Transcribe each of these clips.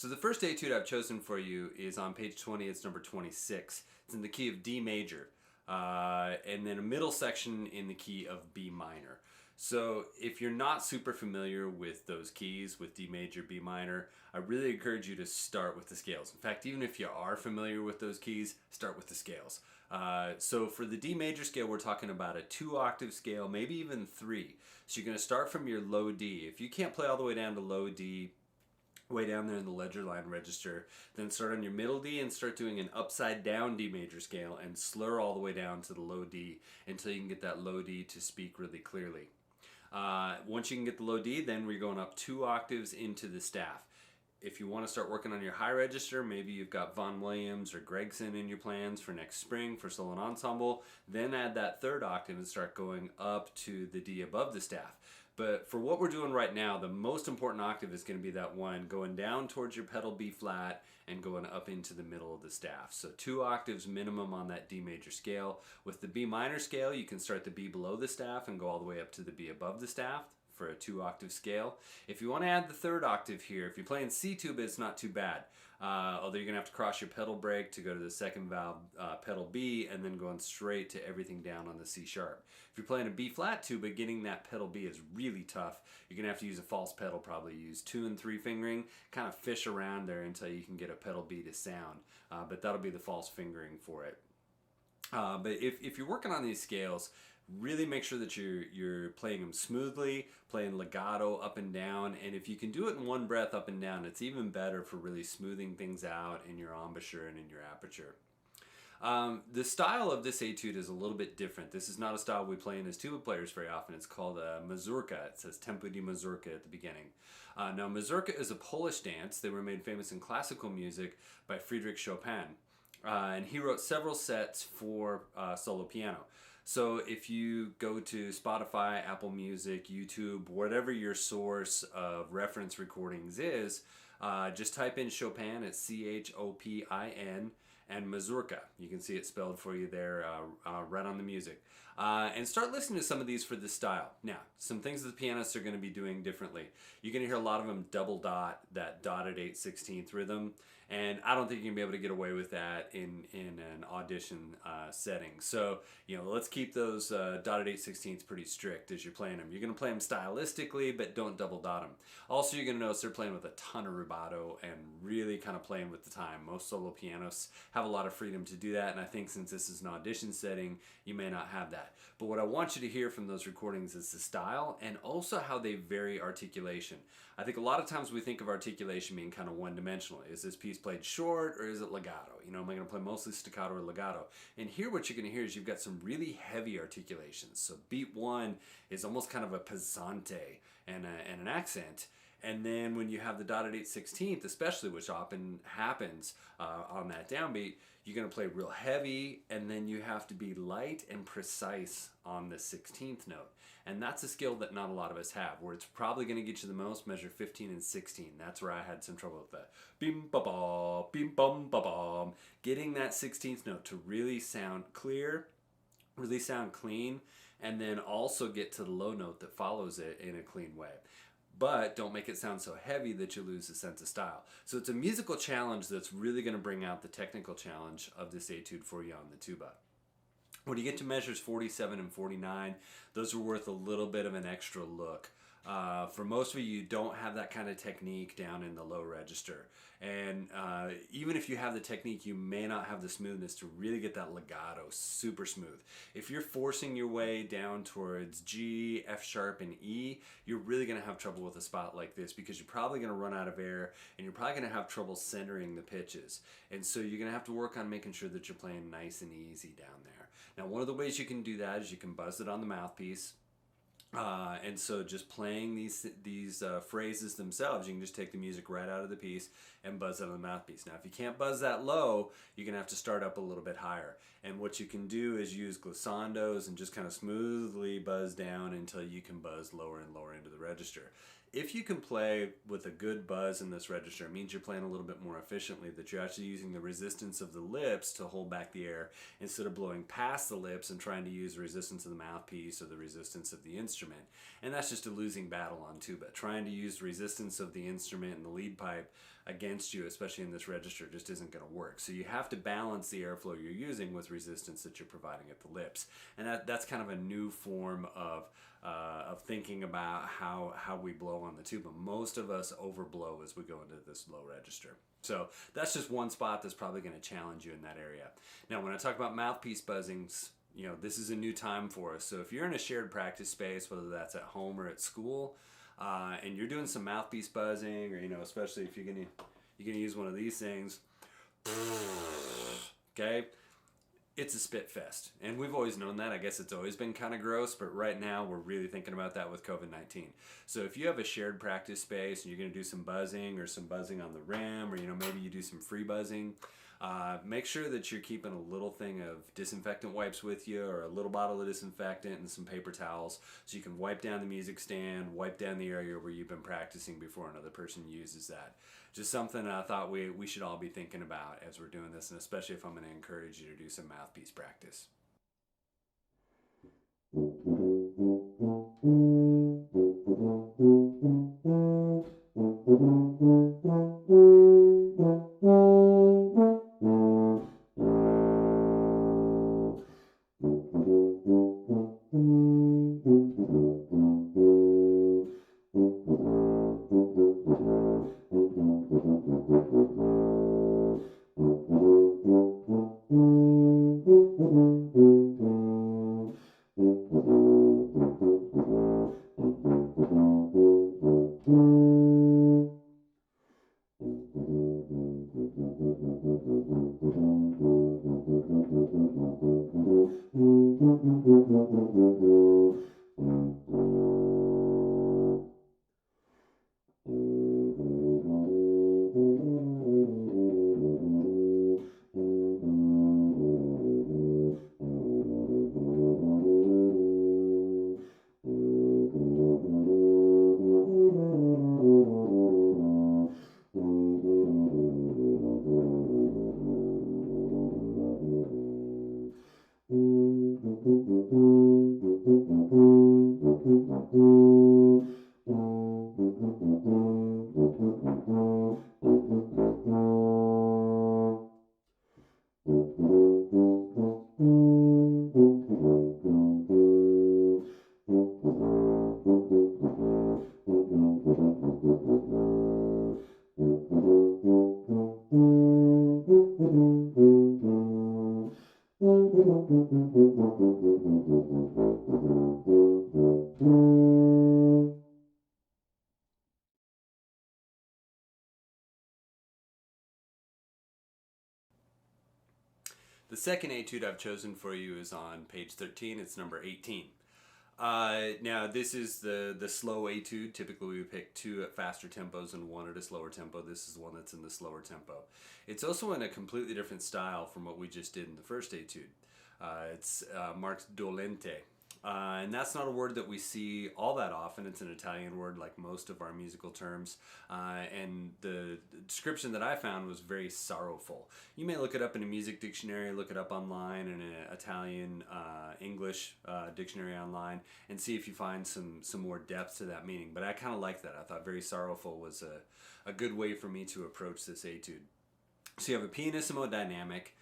So the first etude I've chosen for you is on page 20, it's number 26. It's in the key of D major, and then a middle section in the key of B minor. So if you're not super familiar with those keys, with D major, B minor, I really encourage you to start with the scales. In fact, even if you are familiar with those keys, start with the scales. So for the D major scale, we're talking about a 2-octave scale, maybe even 3. So you're going to start from your low D. If you can't play all the way down to low D, way down there in the ledger line register, then start on your middle D and start doing an upside down D major scale and slur all the way down to the low D until you can get that low D to speak really clearly. Once you can get the low D, then we're going up 2 octaves into the staff. If you want to start working on your high register, maybe you've got Vaughan Williams or Gregson in your plans for next spring for solo and ensemble, then add that 3rd octave and start going up to the D above the staff. But for what we're doing right now, the most important octave is going to be that one going down towards your pedal B flat and going up into the middle of the staff. So 2 octaves minimum on that D major scale. With the B minor scale, you can start the B below the staff and go all the way up to the B above the staff for a 2-octave scale. If you want to add the 3rd octave here, if you're playing C tuba, it's not too bad. Although you're going to have to cross your pedal break to go to the 2nd valve pedal B and then going straight to everything down on the C sharp. If you're playing a B flat tuba, getting that pedal B is really tough. You're going to have to use a false pedal, probably use 2 and 3 fingering, kind of fish around there until you can get a pedal B to sound. But that'll be the false fingering for it. But if you're working on these scales, really make sure that you're playing them smoothly, playing legato up and down, and if you can do it in one breath up and down, it's even better for really smoothing things out in your embouchure and in your aperture. The style of this etude is a little bit different. This is not a style we play in as tuba players very often. It's called a mazurka. It says tempo di mazurka at the beginning. Now mazurka is a Polish dance. They were made famous in classical music by Friedrich Chopin. And he wrote several sets for solo piano. So if you go to Spotify, Apple Music, YouTube, whatever your source of reference recordings is, just type in Chopin, it's Chopin, and mazurka. You can see it spelled for you there right on the music. And start listening to some of these for this style. Now, some things that the pianists are going to be doing differently. You're going to hear a lot of them double dot, that dotted 8/16 rhythm. And I don't think you're going to be able to get away with that in an audition setting. So, let's keep those dotted 8/16 pretty strict as you're playing them. You're going to play them stylistically, but don't double dot them. Also, you're going to notice they're playing with a ton of rubato and really kind of playing with the time. Most solo pianists have a lot of freedom to do that, and I think since this is an audition setting, you may not have that. But what I want you to hear from those recordings is the style and also how they vary articulation. I think a lot of times we think of articulation being kind of one-dimensional. Is this piece played short or is it legato? Am I going to play mostly staccato or legato? And here what you're going to hear is you've got some really heavy articulations. So beat 1 is almost kind of a pesante and an accent. And then when you have the dotted 8/16, especially, which often happens on that downbeat, you're going to play real heavy, and then you have to be light and precise on the 16th note. And that's a skill that not a lot of us have. Where it's probably going to get you the most, measure 15 and 16. That's where I had some trouble with that. Bim ba ba, bim bum ba bum. Getting that 16th note to really sound clear, really sound clean, and then also get to the low note that follows it in a clean way. But don't make it sound so heavy that you lose the sense of style. So it's a musical challenge that's really going to bring out the technical challenge of this etude for you on the tuba. When you get to measures 47 and 49, those are worth a little bit of an extra look. For most of you don't have that kind of technique down in the low register. And even if you have the technique, you may not have the smoothness to really get that legato super smooth. If you're forcing your way down towards G, F sharp, and E, you're really going to have trouble with a spot like this because you're probably going to run out of air and you're probably going to have trouble centering the pitches. And so you're going to have to work on making sure that you're playing nice and easy down there. Now, one of the ways you can do that is you can buzz it on the mouthpiece. And so just playing these phrases themselves, you can just take the music right out of the piece and buzz it on the mouthpiece. Now, if you can't buzz that low, you're going to have to start up a little bit higher. And what you can do is use glissandos and just kind of smoothly buzz down until you can buzz lower and lower into the register. If you can play with a good buzz in this register, it means you're playing a little bit more efficiently, that you're actually using the resistance of the lips to hold back the air instead of blowing past the lips and trying to use the resistance of the mouthpiece or the resistance of the instrument. instrument. And that's just a losing battle on tuba. Trying to use the resistance of the instrument and the lead pipe against you, especially in this register, just isn't going to work. So you have to balance the airflow you're using with resistance that you're providing at the lips. And that's kind of a new form of thinking about how we blow on the tuba. Most of us overblow as we go into this low register. So that's just one spot that's probably going to challenge you in that area. Now, when I talk about mouthpiece buzzings, you know, this is a new time for us. So if you're in a shared practice space, whether that's at home or at school, and you're doing some mouthpiece buzzing, or, you know, especially if you're gonna use one of these things, okay, it's a spit fest. And we've always known that. I guess it's always been kind of gross, but right now we're really thinking about that with COVID-19. So if you have a shared practice space and you're going to do some buzzing or some buzzing on the rim, or, you know, maybe you do some free buzzing, make sure that you're keeping a little thing of disinfectant wipes with you, or a little bottle of disinfectant and some paper towels, so you can wipe down the music stand, wipe down the area where you've been practicing before another person uses that. Just something I thought we should all be thinking about as we're doing this, and especially if I'm going to encourage you to do some mouthpiece practice. The second etude I've chosen for you is on page 13. It's number 18. Now, this is the slow etude. Typically, we pick two at faster tempos and one at a slower tempo. This is the one that's in the slower tempo. It's also in a completely different style from what we just did in the first etude. It's marked dolente. And that's not a word that we see all that often. It's an Italian word, like most of our musical terms. And the description that I found was very sorrowful. You may look it up in a music dictionary, look it up online in an Italian English dictionary online, and see if you find some more depth to that meaning. But I kind of like that. I thought very sorrowful was a good way for me to approach this etude. So you have a pianissimo dynamic.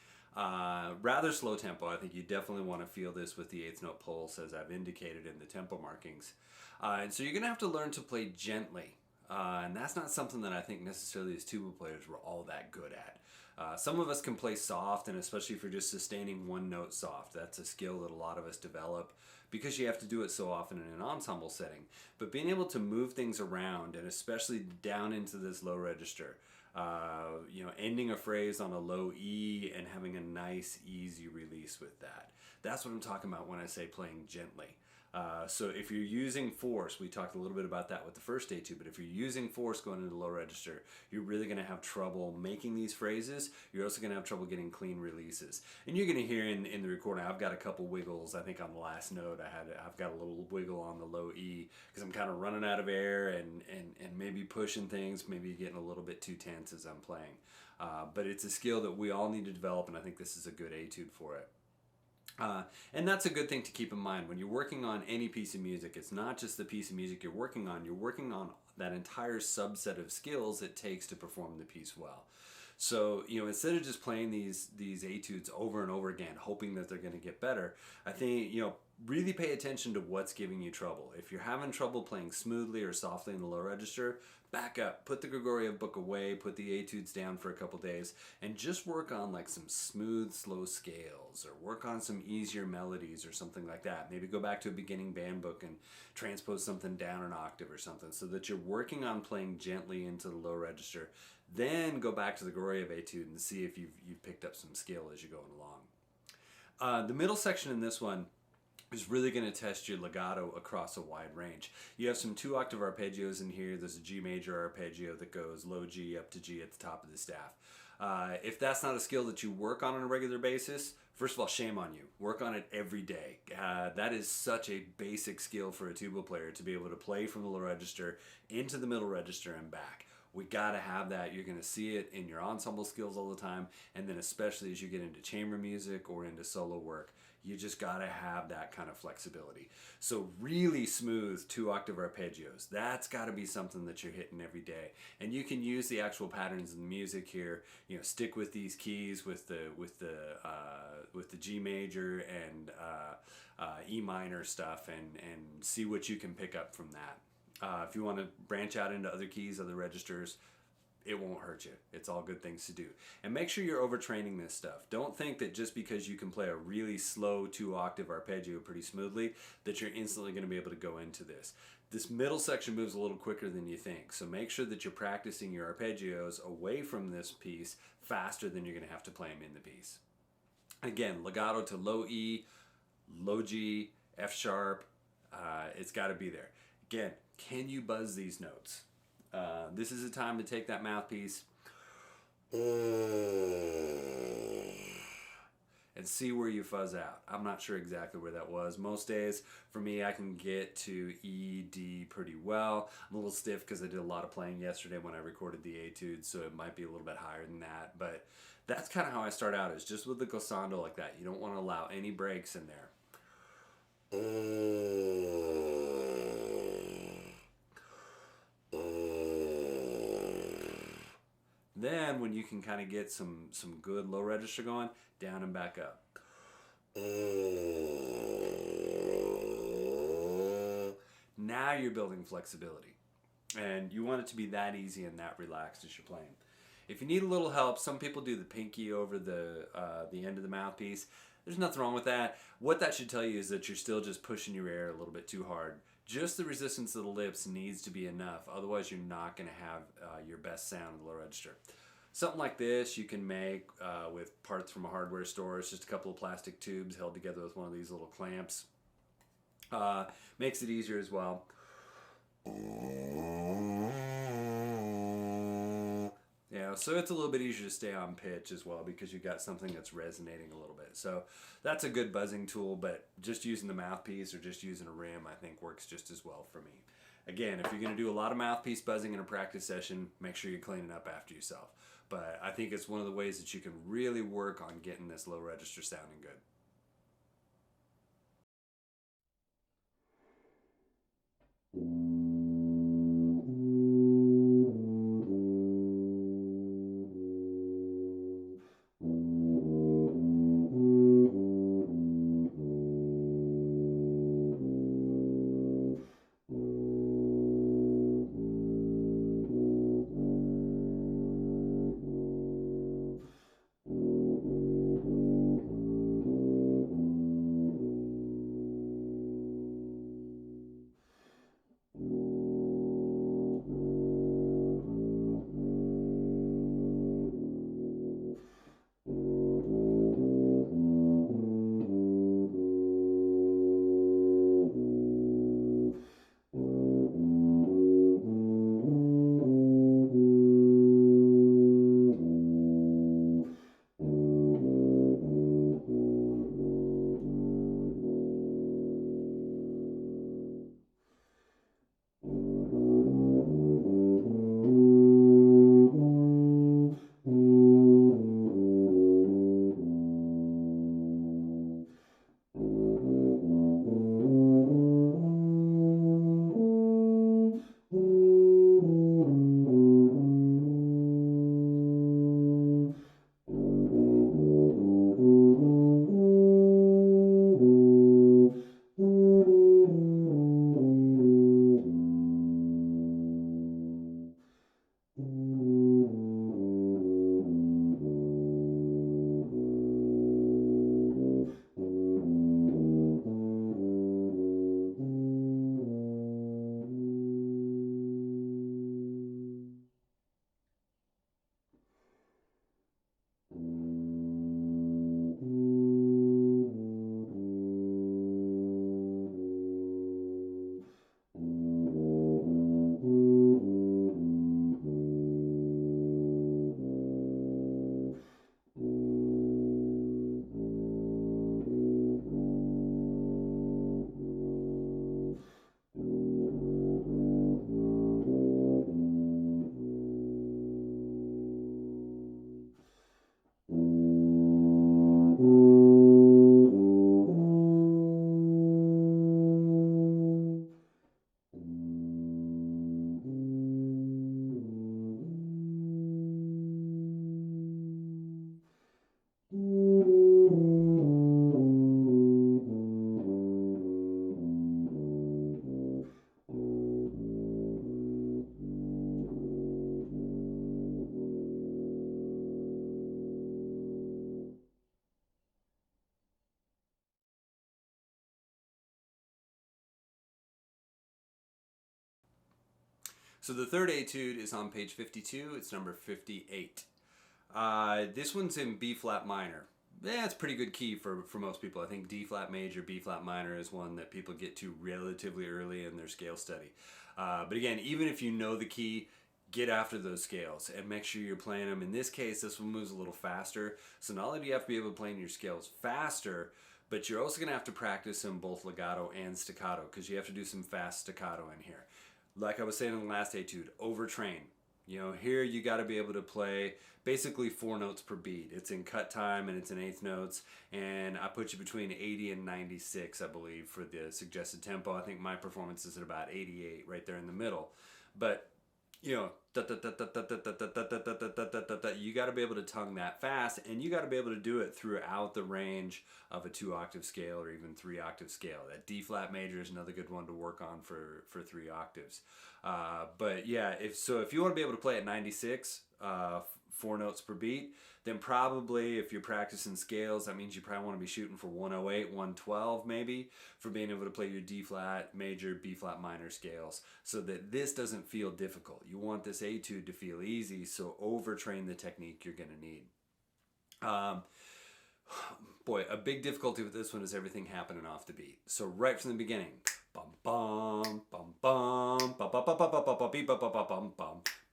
Rather slow tempo. I think you definitely want to feel this with the eighth note pulse, as I've indicated in the tempo markings. And so you're going to have to learn to play gently. And that's not something that I think necessarily as tuba players were all that good at. Some of us can play soft, and especially if you're just sustaining one note soft, that's a skill that a lot of us develop because you have to do it so often in an ensemble setting. But being able to move things around, and especially down into this low register, you know, ending a phrase on a low E and having a nice easy release with that. That's what I'm talking about when I say playing gently. So if you're using force, we talked a little bit about that with the first etude, but if you're using force going into the low register, you're really going to have trouble making these phrases. You're also going to have trouble getting clean releases. And you're going to hear in the recording, I've got a couple wiggles. I think on the last note, I've got a little wiggle on the low E because I'm kind of running out of air and maybe pushing things, maybe getting a little bit too tense as I'm playing. But it's a skill that we all need to develop, and I think this is a good etude for it. Uh, and that's a good thing to keep in mind when you're working on any piece of music. It's not just the piece of music you're working on that entire subset of skills it takes to perform the piece well. So, instead of just playing these etudes over and over again, hoping that they're going to get better, I think, really pay attention to what's giving you trouble. If you're having trouble playing smoothly or softly in the low register, back up, put the Grigoriev book away, put the etudes down for a couple days, and just work on like some smooth, slow scales, or work on some easier melodies or something like that. Maybe go back to a beginning band book and transpose something down an octave or something, so that you're working on playing gently into the low register. Then go back to the Grigoriev etude and see if you've picked up some skill as you're going along. The middle section in this one is really going to test your legato across a wide range. You have some 2-octave arpeggios in here. There's a G major arpeggio that goes low G up to G at the top of the staff. If that's not a skill that you work on a regular basis, first of all, shame on you. Work on it every day. That is such a basic skill for a tuba player, to be able to play from the low register into the middle register and back. We got to have that. You're going to see it in your ensemble skills all the time, and then especially as you get into chamber music or into solo work, you just got to have that kind of flexibility. So really smooth 2-octave arpeggios, that's got to be something that you're hitting every day. And you can use the actual patterns in the music here. Stick with these keys with the G major and E minor stuff, and see what you can pick up from that. If you want to branch out into other keys, other registers, it won't hurt you. It's all good things to do. And make sure you're overtraining this stuff. Don't think that just because you can play a really slow 2-octave arpeggio pretty smoothly, that you're instantly going to be able to go into this. This middle section moves a little quicker than you think. So make sure that you're practicing your arpeggios away from this piece faster than you're going to have to play them in the piece. Again, legato to low E, low G, F sharp. It's got to be there. Again, can you buzz these notes? This is a time to take that mouthpiece and see where you fuzz out. I'm not sure exactly where that was. Most days, for me, I can get to E, D pretty well. I'm a little stiff because I did a lot of playing yesterday when I recorded the etudes, so it might be a little bit higher than that. But that's kind of how I start out, is just with the glissando like that. You don't want to allow any breaks in there. Then when you can kind of get some good low register going, down and back up. Now you're building flexibility, and you want it to be that easy and that relaxed as you're playing. If you need a little help, some people do the pinky over the end of the mouthpiece. There's nothing wrong with that. What that should tell you is that you're still just pushing your air a little bit too hard. Just the resistance of the lips needs to be enough. Otherwise, you're not going to have your best sound in the low register. Something like this you can make with parts from a hardware store. It's just a couple of plastic tubes held together with one of these little clamps. Makes it easier as well. Yeah, so it's a little bit easier to stay on pitch as well, because you've got something that's resonating a little bit. So that's a good buzzing tool, but just using the mouthpiece or just using a rim, I think, works just as well for me. Again, if you're going to do a lot of mouthpiece buzzing in a practice session, make sure you're cleaning up after yourself. But I think it's one of the ways that you can really work on getting this low register sounding good. So the third etude is on page 52. It's number 58. This one's in B flat minor. Yeah, it's a pretty good key for most people. I think D flat major, B flat minor is one that people get to relatively early in their scale study. But again, even if you know the key, get after those scales and make sure you're playing them. In this case, this one moves a little faster. So not only do you have to be able to play your scales faster, but you're also going to have to practice them both legato and staccato because you have to do some fast staccato in here. Like I was saying in the last etude, overtrain. You know, here you got to be able to play basically 4 notes per beat. It's in cut time and it's in eighth notes, and I put you between 80 and 96, I believe, for the suggested tempo. I think my performance is at about 88, right there in the middle. But you know, you got to be able to tongue that fast, and you got to be able to do it throughout the range of a 2-octave scale or even 3-octave scale. That D flat major is another good one to work on for 3 octaves. But yeah, if you want to be able to play at 96, 4 notes per beat, then probably if you're practicing scales, that means you probably want to be shooting for 108, 112 maybe for being able to play your D flat major, B flat minor scales, so that this doesn't feel difficult. You want this etude to feel easy, so overtrain the technique you're going to need. Boy, a big difficulty with this one is everything happening off the beat. So right from the beginning, bum bum bum bum bum bum bum bum bum bum bum bum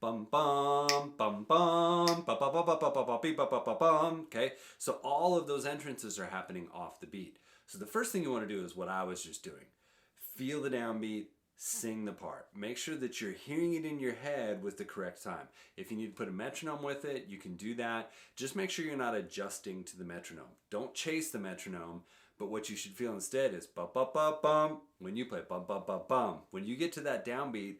bum bum bum bum. Okay, so all of those entrances are happening off the beat. So the first thing you want to do is what I was just doing. Feel the downbeat, sing the part. Make sure that you're hearing it in your head with the correct time. If you need to put a metronome with it, you can do that. Just make sure you're not adjusting to the metronome. Don't chase the metronome, but what you should feel instead is bum bum bum bum when you play bum bum bum bum. When you get to that downbeat,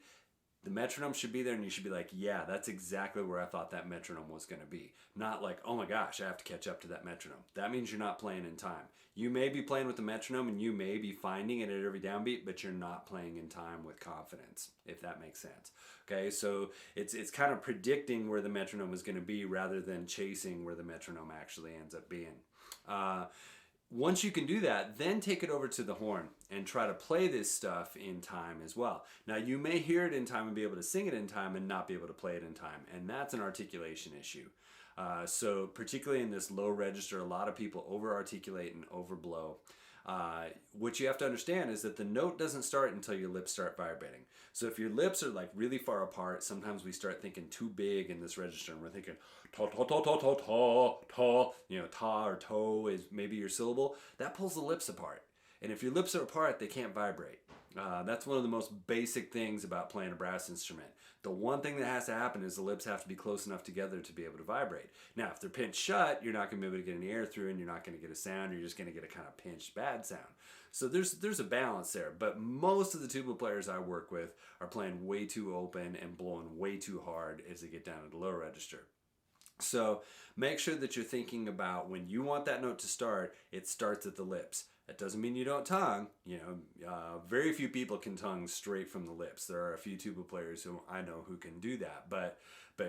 the metronome should be there and you should be like, yeah, that's exactly where I thought that metronome was going to be. Not like, oh my gosh, I have to catch up to that metronome. That means you're not playing in time. You may be playing with the metronome and you may be finding it at every downbeat, but you're not playing in time with confidence, if that makes sense. Okay, so it's kind of predicting where the metronome is going to be rather than chasing where the metronome actually ends up being. Once you can do that, then take it over to the horn and try to play this stuff in time as well. Now, you may hear it in time and be able to sing it in time and not be able to play it in time, and that's an articulation issue. So particularly in this low register, a lot of people over-articulate and overblow. What you have to understand is that the note doesn't start until your lips start vibrating. So if your lips are like really far apart, sometimes we start thinking too big in this register, and we're thinking ta ta ta ta ta ta ta. You know, ta or toe is maybe your syllable. That pulls the lips apart. And if your lips are apart, they can't vibrate. That's one of the most basic things about playing a brass instrument. The one thing that has to happen is the lips have to be close enough together to be able to vibrate. Now, if they're pinched shut, you're not going to be able to get any air through and you're not going to get a sound. You're just going to get a kind of pinched bad sound. So there's a balance there. But most of the tuba players I work with are playing way too open and blowing way too hard as they get down to the low register. So make sure that you're thinking about when you want that note to start, it starts at the lips. That doesn't mean you don't tongue. You know, very few people can tongue straight from the lips. There are a few tuba players who I know who can do that. But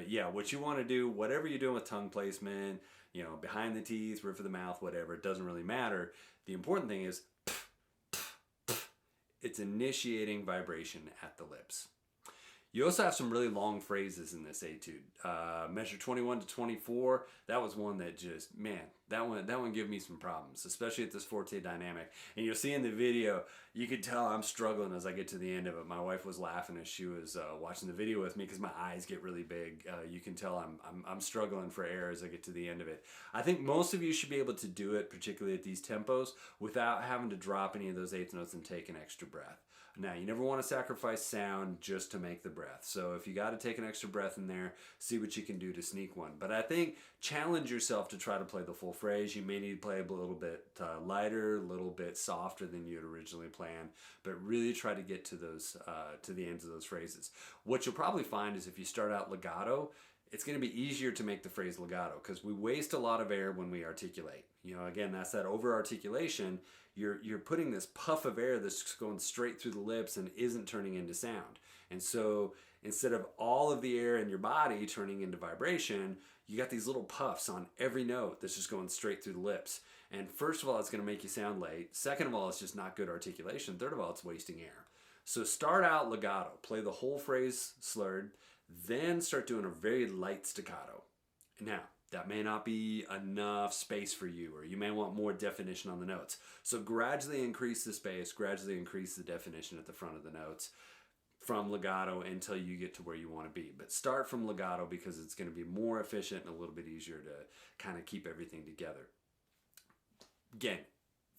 yeah, what you want to do, whatever you're doing with tongue placement, you know, behind the teeth, roof of the mouth, whatever, it doesn't really matter. The important thing is it's initiating vibration at the lips. You also have some really long phrases in this etude. Measure 21 to 24, that was one that just, man, that one gave me some problems, especially at this forte dynamic. And you'll see in the video, you could tell I'm struggling as I get to the end of it. My wife was laughing as she was watching the video with me because my eyes get really big. You can tell I'm struggling for air as I get to the end of it. I think most of you should be able to do it, particularly at these tempos, without having to drop any of those eighth notes and take an extra breath. Now, you never want to sacrifice sound just to make the breath. So if you got to take an extra breath in there, see what you can do to sneak one. But I think challenge yourself to try to play the full phrase. You may need to play a little bit lighter, a little bit softer than you had originally planned, but really try to get to those to the ends of those phrases. What you'll probably find is if you start out legato, it's going to be easier to make the phrase legato because we waste a lot of air when we articulate. You know, again, that's that over-articulation. You're putting this puff of air that's going straight through the lips and isn't turning into sound. And so instead of all of the air in your body turning into vibration, you got these little puffs on every note that's just going straight through the lips. And first of all, it's going to make you sound late. Second of all, it's just not good articulation. Third of all, it's wasting air. So start out legato, play the whole phrase slurred, then start doing a very light staccato. Now, that may not be enough space for you, or you may want more definition on the notes. So gradually increase the space, gradually increase the definition at the front of the notes from legato until you get to where you want to be. But start from legato because it's going to be more efficient and a little bit easier to kind of keep everything together. Again,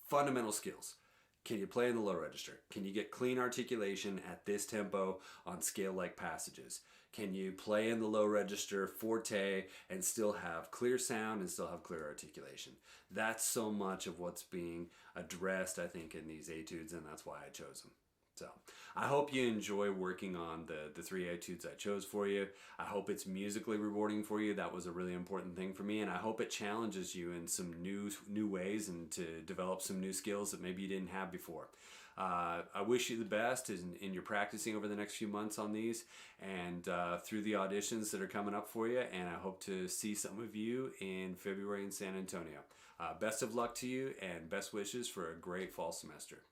fundamental skills. Can you play in the low register? Can you get clean articulation at this tempo on scale-like passages? Can you play in the low register forte and still have clear sound and still have clear articulation? That's so much of what's being addressed, I think, in these etudes, and that's why I chose them. So I hope you enjoy working on the 3 etudes I chose for you. I hope it's musically rewarding for you. That was a really important thing for me, and I hope it challenges you in some new ways and to develop some new skills that maybe you didn't have before. I wish you the best in your practicing over the next few months on these and through the auditions that are coming up for you, and I hope to see some of you in February in San Antonio. Best of luck to you and best wishes for a great fall semester.